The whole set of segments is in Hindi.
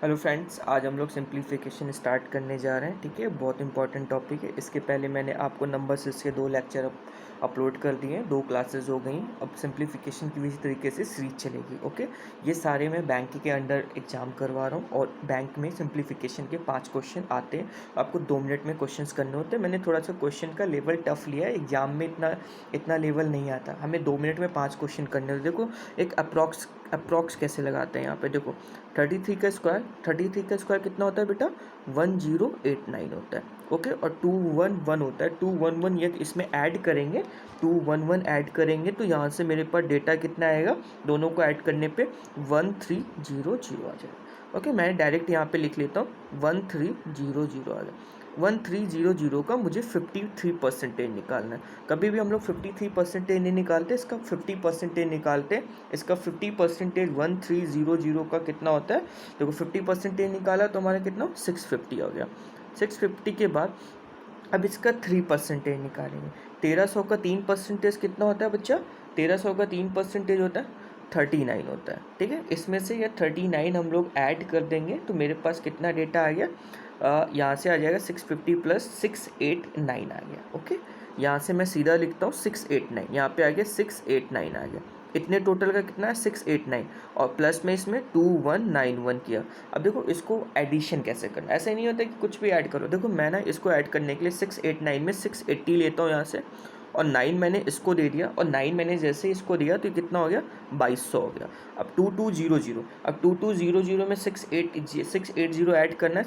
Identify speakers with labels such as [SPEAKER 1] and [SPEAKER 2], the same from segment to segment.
[SPEAKER 1] हेलो फ्रेंड्स, आज हम लोग सिंप्लीफिकेशन स्टार्ट करने जा रहे हैं। ठीक है, बहुत इंपॉर्टेंट टॉपिक है। इसके पहले मैंने आपको नंबर सिक्स के 2 लेक्चर अपलोड कर दिए हैं, 2 क्लासेस हो गई। अब सिंप्लीफिकेशन की इसी तरीके से सीरीज चलेगी। ओके, ये सारे मैं बैंक के अंडर एग्जाम करवा रहा हूँ और बैंक में सिंप्लीफिकेशन के 5 क्वेश्चन आते हैं। आपको 2 मिनट में क्वेश्चंस करने होते हैं। मैंने थोड़ा सा क्वेश्चन का लेवल टफ लिया है, एग्जाम में इतना लेवल नहीं आता। हमें 2 मिनट में 5 क्वेश्चन करने होते। देखो एक अप्रॉक्स कैसे लगाते हैं यहाँ पे। देखो 33 का स्क्वायर कितना होता है बेटा, 1089 होता है। ओके, और 211 होता है, 211 ये इसमें ऐड करेंगे, 211 ऐड करेंगे तो यहाँ से मेरे पास डेटा कितना आएगा, दोनों को ऐड करने पे 1300 आ जाएगा। ओके, मैं डायरेक्ट यहाँ पे लिख लेता हूँ 1300 आ गया। 1300 का मुझे 53% निकालना है। कभी भी हम लोग 53% नहीं निकालते, इसका 50% निकालते हैं। इसका 50% 1300 का कितना होता है, देखो 50% निकाला तो हमारा कितना 650 हो गया। 650 के बाद अब इसका 3% निकालेंगे। 1300 का 3% कितना होता है बच्चा, 1300 का 3% होता है 39 होता है। ठीक है, इसमें से ये 39 हम लोग ऐड कर देंगे तो मेरे पास कितना डेटा आ गया, यहाँ से आ जाएगा 650 प्लस 689 आ गया। ओके, यहाँ से मैं सीधा लिखता हूँ 689, यहाँ पे आ गया 689 आ गया। इतने टोटल का कितना है 689 और प्लस में इसमें 2191 किया। अब देखो इसको एडिशन कैसे करना, ऐसा नहीं होता कि कुछ भी ऐड करो। देखो मैं ना इसको ऐड करने के लिए 689 में 680 लेता हूँ यहाँ से, और 9 मैंने इसको दे दिया, और 9 मैंने जैसे इसको दिया तो कितना हो गया 2200 हो गया। अब 2200, अब 2200 में 680 ऐड करना है।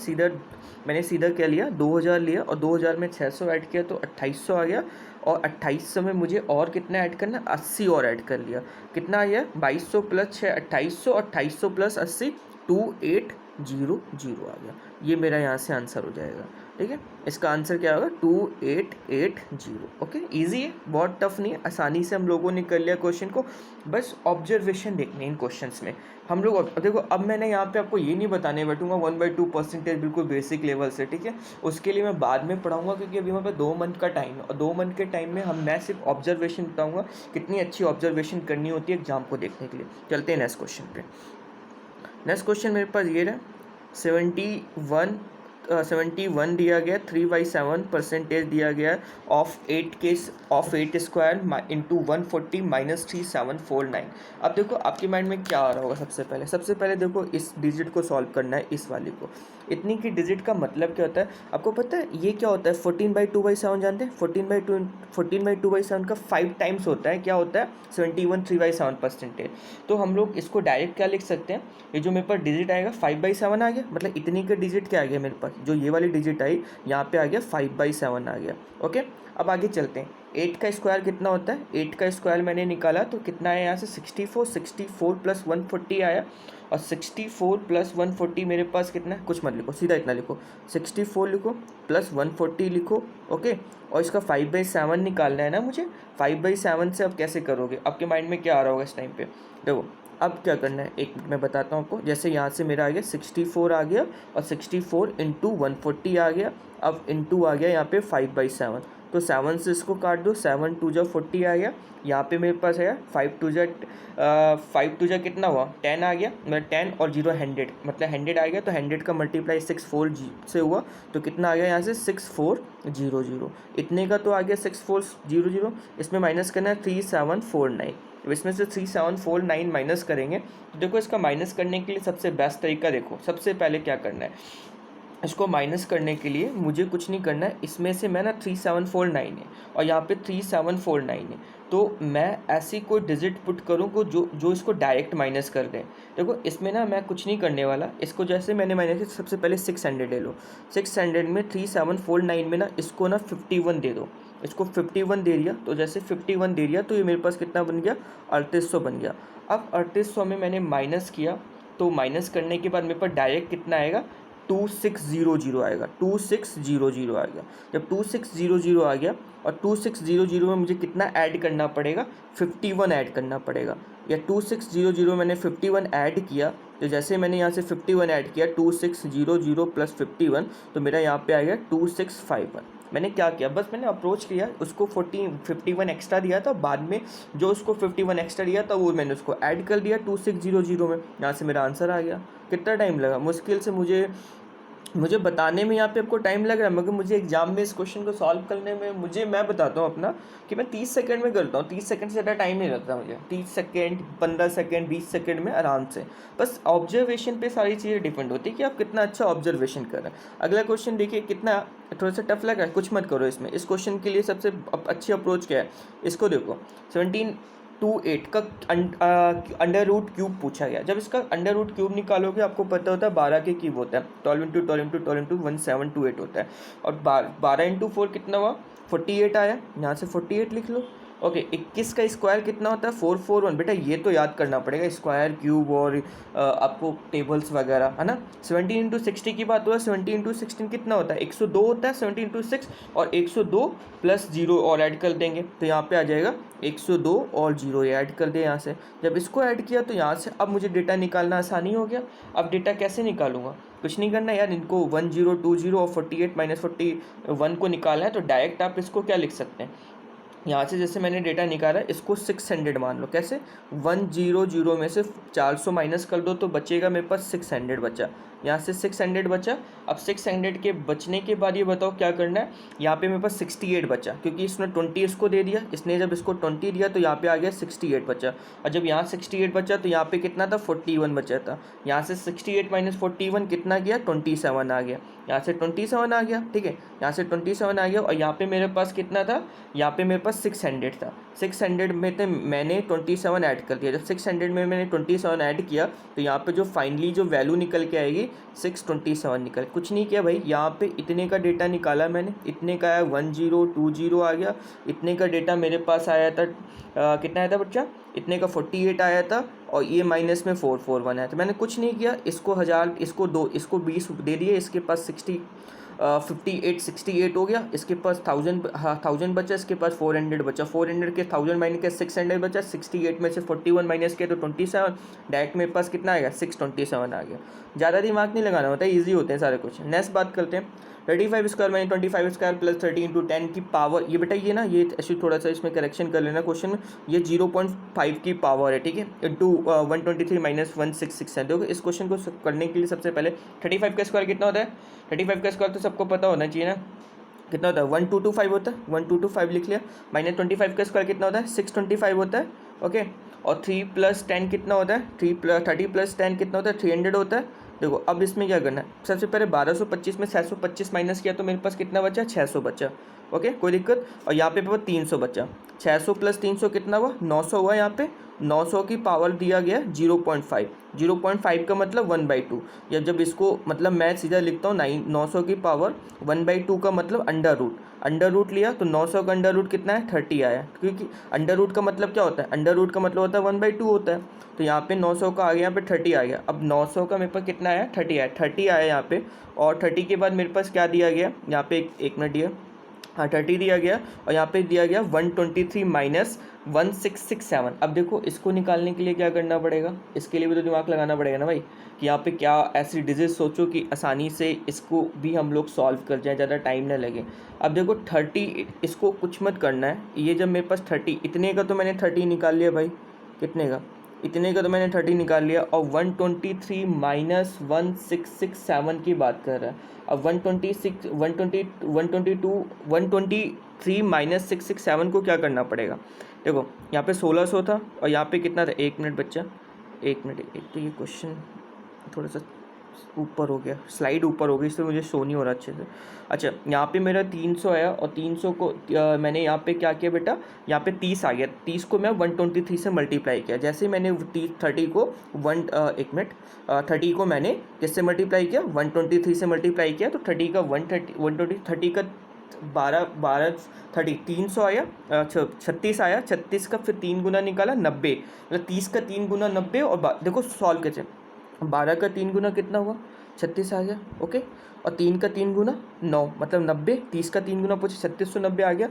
[SPEAKER 1] सीधा क्या लिया, 2000 लिया, और 2000 में 600 ऐड किया तो 2800 आ गया। और 2800 में मुझे और कितना ऐड करना, 80 और ऐड कर लिया। कितना आया 2200 प्लस 6 2800, 2800 प्लस 80 2800 आ गया। ये मेरा यहाँ से आंसर हो जाएगा। ठीक है, इसका आंसर क्या होगा 2880। ओके, इजी है, बहुत टफ नहीं है, आसानी से हम लोगों ने कर लिया क्वेश्चन को। बस ऑब्जर्वेशन देखने इन क्वेश्चंस में हम लोग। देखो अब मैंने यहाँ पे आपको ये नहीं बताने बैठूंगा 1/2% बिल्कुल बेसिक लेवल से। ठीक है, उसके लिए मैं बाद में पढ़ाऊंगा, क्योंकि अभी हमारे पास 2 मंथ का टाइम है, और 2 मंथ के टाइम में मैं सिर्फ ऑब्जर्वेशन बताऊँगा, कितनी अच्छी ऑब्जर्वेशन करनी होती है एग्जाम को देखने के लिए। चलते हैं नेक्स्ट क्वेश्चन पे। नेक्स्ट क्वेश्चन मेरे पास ये रहा, 71 दिया गया, 3/7% दिया गया ऑफ 8 स्क्वायर इंटू 140 माइनस 3749। अब देखो आपके माइंड में क्या आ रहा होगा, सबसे पहले देखो इस डिजिट को सॉल्व करना है, इस वाली को। इतनी की डिजिट का मतलब क्या होता है आपको पता है, ये क्या होता है 14/2/7 जानते हैं। 14/2/7 का 5 टाइम्स होता है, क्या होता है 71 3/7%। तो हम लोग इसको डायरेक्ट क्या लिख सकते हैं, ये जो मेरे पास डिजिट आएगा 5/7 आ गया, मतलब इतनी का डिजिट क्या आ गया मेरे पास, जो ये वाली डिजिट आई यहाँ पे आ गया 5/7 आ गया। ओके, अब आगे चलते हैं। 8 का स्क्वायर कितना होता है, 8 का स्क्वायर मैंने निकाला तो कितना आया यहाँ से 64 प्लस 140 आया, और 64 प्लस 140 मेरे पास कितना है, कुछ मत लिखो, सीधा इतना लिखो 64 लिखो प्लस 140 लिखो। ओके, और इसका 5/7 निकालना है ना मुझे। 5/7 से अब कैसे करोगे, आपके माइंड में क्या आ रहा होगा इस टाइम पे। देखो अब क्या करना है, एक मिनट मैं बताता हूँ आपको। जैसे यहाँ से मेरा आ गया 64 आ गया, और 64 इंटू 140 आ गया, अब इंटू आ गया यहाँ पे 5/7, तो 7 से इसको काट दो, 7 2 जा 40 आ गया। यहाँ पे मेरे पास है 5 2 जा कितना हुआ 10 आ गया, मतलब 10 और 0 100, मतलब 100 आ गया, तो 100 का मल्टीप्लाई 64 से हुआ तो कितना आ गया यहाँ से 6400। इतने का तो आ गया 6400, इसमें माइनस करना है 3749। अब इसमें से 3749 माइनस करेंगे तो देखो इसका माइनस करने के लिए सबसे बेस्ट तरीका, देखो सबसे पहले क्या करना है, इसको माइनस करने के लिए मुझे कुछ नहीं करना है। इसमें से मैं ना 3749 है और यहाँ पे 3749 है, तो मैं ऐसी कोई डिजिट पुट करूँ को जो इसको डायरेक्ट माइनस कर दें। देखो इसमें ना मैं कुछ नहीं करने वाला, इसको जैसे मैंने माइनस, सबसे पहले 600 ले लो। 600 में 3749 में ना इसको ना 51 दे दो, इसको 51 दे दिया, तो जैसे 51 दे दिया तो ये मेरे पास कितना बन गया 3800 बन गया। अब 3800 में मैंने माइनस किया, तो माइनस करने के बाद मेरे पास डायरेक्ट कितना आएगा 2600 आएगा, 2600 आ गया। जब 2600 आ गया, और 2600 में मुझे कितना ऐड करना पड़ेगा 51 ऐड करना पड़ेगा, या 2600 मैंने 51 ऐड किया, तो जैसे मैंने यहाँ से 51 ऐड किया 2600 प्लस 51, तो मेरा यहाँ पे आ गया 2651। मैंने क्या किया, बस मैंने अप्रोच किया, उसको 51 एक्स्ट्रा दिया था, बाद में जो उसको 51 एक्स्ट्रा दिया था वो मैंने उसको ऐड कर दिया 2600 में। यहाँ से मेरा आंसर आ गया। कितना टाइम लगा, मुश्किल से मुझे बताने में यहाँ पे आपको टाइम लग रहा है, मगर मुझे एग्जाम में इस क्वेश्चन को सॉल्व करने में मैं बताता हूँ अपना कि मैं 30 सेकंड में करता हूँ। 30 सेकंड से ज़्यादा टाइम नहीं लगता मुझे, 30 सेकंड, 15 सेकंड, 20 सेकंड में आराम से। बस ऑब्जर्वेशन पे सारी चीज़ें डिपेंड होती है कि आप कितना अच्छा ऑब्जर्वेशन कर रहे हैं। अगला क्वेश्चन देखिए, कितना थोड़ा सा टफ लग रहा है, कुछ मत करो इसमें। इस क्वेश्चन के लिए सबसे अच्छी अप्रोच क्या है, इसको देखो। 1728 का अंडर रूट क्यूब पूछा गया। जब इसका अंडर रूट क्यूब निकालोगे आपको पता होता है 12 के क्यूब होता है, 12 इंटू 12 इंटू 12 इंटू 1728 होता है। और 12 इंटू 4 कितना हुआ, 48 आया, यहाँ से 48 लिख लो। ओके, 21 का स्क्वायर कितना होता है, 441। बेटा ये तो याद करना पड़ेगा, स्क्वायर, क्यूब और आपको टेबल्स वगैरह, है ना। 17 इंटू 60 की बात हुआ, 17 इंटू 16 कितना होता है, 102 होता है। 17 इंटू 6 और 102 प्लस 0 और ऐड कर देंगे तो यहाँ पे आ जाएगा 102 और 0 ये ऐड कर दे यहाँ से। जब इसको ऐड किया तो यहाँ से अब मुझे डेटा निकालना आसानी हो गया। अब डेटा कैसे निकालूंगा, कुछ नहीं करना यार, इनको 1020 और 48 माइनस 41 को निकालना है। तो डायरेक्ट आप इसको क्या लिख सकते हैं, यहाँ से जैसे मैंने डेटा निकाला इसको 600 मान लो। कैसे, 100 में से 400 माइनस कर दो तो बचेगा मेरे पास 600 बचा। यहाँ से 600 बचा। अब 600 के बचने के बाद ये बताओ क्या करना है, यहाँ पे मेरे पास 68 बचा, क्योंकि इसने 20 इसको दे दिया, इसने जब इसको 20 दिया तो यहाँ पे आ गया 68 बचा। और जब यहाँ 68 बचा तो यहाँ पे कितना था, 41 बचा था। यहाँ से 68 माइनस 41 कितना गया, 27 आ गया। यहाँ से 27 आ गया, ठीक है, यहाँ से 27 आ गया। और यहाँ पे मेरे पास कितना था, यहाँ पे मेरे पास 600 था। 600 में तो मैंने 27 ऐड कर दिया। जब 600 में मैंने 27 ऐड किया तो यहाँ पे जो फाइनली जो वैल्यू निकल के आएगी 627 निकल। कुछ नहीं किया भाई, यहाँ पे इतने का डेटा निकाला मैंने, इतने का आया 1020 आ गया। इतने का डेटा मेरे पास आया था, कितना आया था बच्चा, इतने का 48 आया था। और ये माइनस में 441 है। तो मैंने कुछ नहीं किया, इसको 1000, इसको 2, इसको 20 दे दिए, इसके पास 68 हो गया, इसके पास 1000 बचा, इसके पास 400 बचा। 400 के 1000 माइनस के 600 बचा, 68 में से 41 माइनस किया तो 27, डायरेक्ट मेरे पास कितना आएगा, 627 आ गया। ज़्यादा दिमाग नहीं लगाना होता है, ईजी होते हैं सारे क्वेश्चन। नेक्स्ट बात करते हैं, 35 square minus 25 square plus 30 into 10 की पावर। ये बेटा ये ना, ये ऐसे थोड़ा सा इसमें करेक्शन कर लेना क्वेश्चन में, ये 0.5 की पावर है, ठीक है, इंटू 123 माइनस 166 है। देखो इस क्वेश्चन को करने के लिए सबसे पहले 35 का स्क्वायर कितना होता है, 35 का स्क्वायर तो सबको पता होना चाहिए ना, कितना होता है, 1225 होता है, 1225 लिख लिया। माइनस 25 का स्क्वायर कितना होता है, 625 होता है। ओके, और 3 प्लस 10 कितना होता है, 30 प्लस 10 कितना होता है, 300 होता है। देखो अब इसमें क्या करना है, सबसे पहले 1225 में 625 माइनस किया तो मेरे पास कितना बचा, 600 बचा। ओके, कोई दिक्कत। और यहाँ पे 300 बचा, 600 प्लस 300 कितना हुआ, 900 हुआ। यहाँ पे 900 की पावर दिया गया 0.5, 0.5 का मतलब 1/2। या जब इसको मतलब मैं सीधा लिखता हूँ 900 की पावर 1/2 का मतलब अंडर रूट लिया तो 900 का अंडर रूट कितना है, 30 आया। क्योंकि अंडर रूट का मतलब क्या होता है, अंडर रूट का मतलब होता है 1/2 होता है। तो यहाँ पे 900 का आ गया, यहाँ पे 30 आ गया। अब 900 का मेरे पास कितना आया, 30 आया, 30 आया यहाँ पे। और 30 के बाद मेरे पास क्या दिया गया, यहाँ पे एक मिनट दिया, हाँ 30 दिया गया। और यहाँ पे दिया गया 123 माइनस 1667। अब देखो इसको निकालने के लिए क्या करना पड़ेगा, इसके लिए भी तो दिमाग लगाना पड़ेगा ना भाई, कि यहाँ पे क्या ऐसी डिजिट सोचो कि आसानी से इसको भी हम लोग सॉल्व कर जाए, ज़्यादा टाइम ना लगे। अब देखो 30, इसको कुछ मत करना है, ये जब मेरे पास 30, इतने का तो मैंने 30 निकाल लिया भाई, कितने का, इतने का तो मैंने 30 निकाल लिया। और 123 माइनस 1667 की बात कर रहा है। अब 123 माइनस 667 को क्या करना पड़ेगा, देखो यहाँ पे 1600 था और यहाँ पे कितना था, एक मिनट बच्चा, एक मिनट। एक तो ये क्वेश्चन थोड़ा सा ऊपर हो गया, स्लाइड ऊपर हो गई, इसलिए मुझे शो नहीं हो रहा अच्छे से। अच्छा, यहाँ पे मेरा 300 आया और 300 को मैंने यहाँ पे क्या किया बेटा, यहाँ पे 30 आ गया, 30 को मैं 123 से मल्टीप्लाई किया। जैसे ही मैंने 30 को एक मिनट 30 को मैंने किससे मल्टीप्लाई किया, 123 से मल्टीप्लाई किया तो 30 का 130 का 300 आया, 36 आया, 36 का फिर 3 गुना निकाला 90, मतलब 30 का 3 गुना 90। और देखो सॉल्व कैसे, 12 का 3 गुना कितना हुआ, 36 आ गया। ओके, और 3 का 3 गुना 9 मतलब 90, 30 का 3 गुना 3690 आ गया।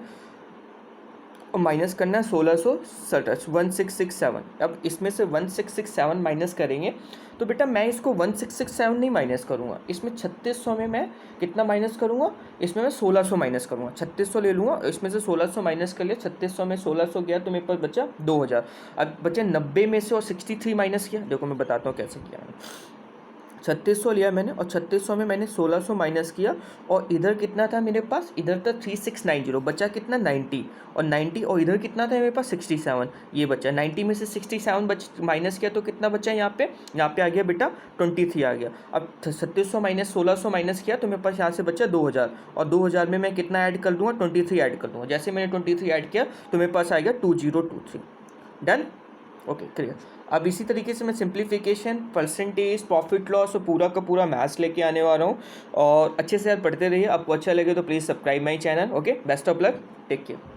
[SPEAKER 1] और माइनस करना है 1667। अब इसमें से 1667 माइनस करेंगे तो बेटा मैं इसको 1667 नहीं माइनस करूँगा, इसमें 3600 में मैं कितना माइनस करूँगा, इसमें मैं 1600 माइनस करूँगा। 3600 ले लूँगा, इसमें से 1600 माइनस कर लिया, 3600 में 1600 गया तो मेरे पास बचा 2000। अब बचे 90 में से और 63 माइनस किया, देखो मैं बताता हूँ कैसे किया मैंने। 3600 लिया मैंने और 3600 में मैंने 1600 माइनस किया और इधर कितना था मेरे पास, इधर था 3690, बचा कितना 90, और 90 और इधर कितना था मेरे पास 67, ये बचा 90 में से 67 माइनस किया तो कितना बचा यहाँ पे आ गया बेटा 23 आ गया। अब 3600 माइनस 1600 माइनस किया तो मेरे पास यहाँ से बचा 2000, और 2000 में मैं कितना ऐड कर दूँगा 23 ऐड कर दूँगा। जैसे मैंने 23 ऐड किया तो मेरे पास आ गया 2023। Done, okay clear. अब इसी तरीके से मैं सिंप्लीफिकेशन, परसेंटेज, प्रॉफिट लॉस और पूरा का पूरा मैथ्स लेके आने वाला हूँ, और अच्छे से यार पढ़ते रहिए। आपको अच्छा लगे तो please subscribe my channel. Okay, best of luck, take care.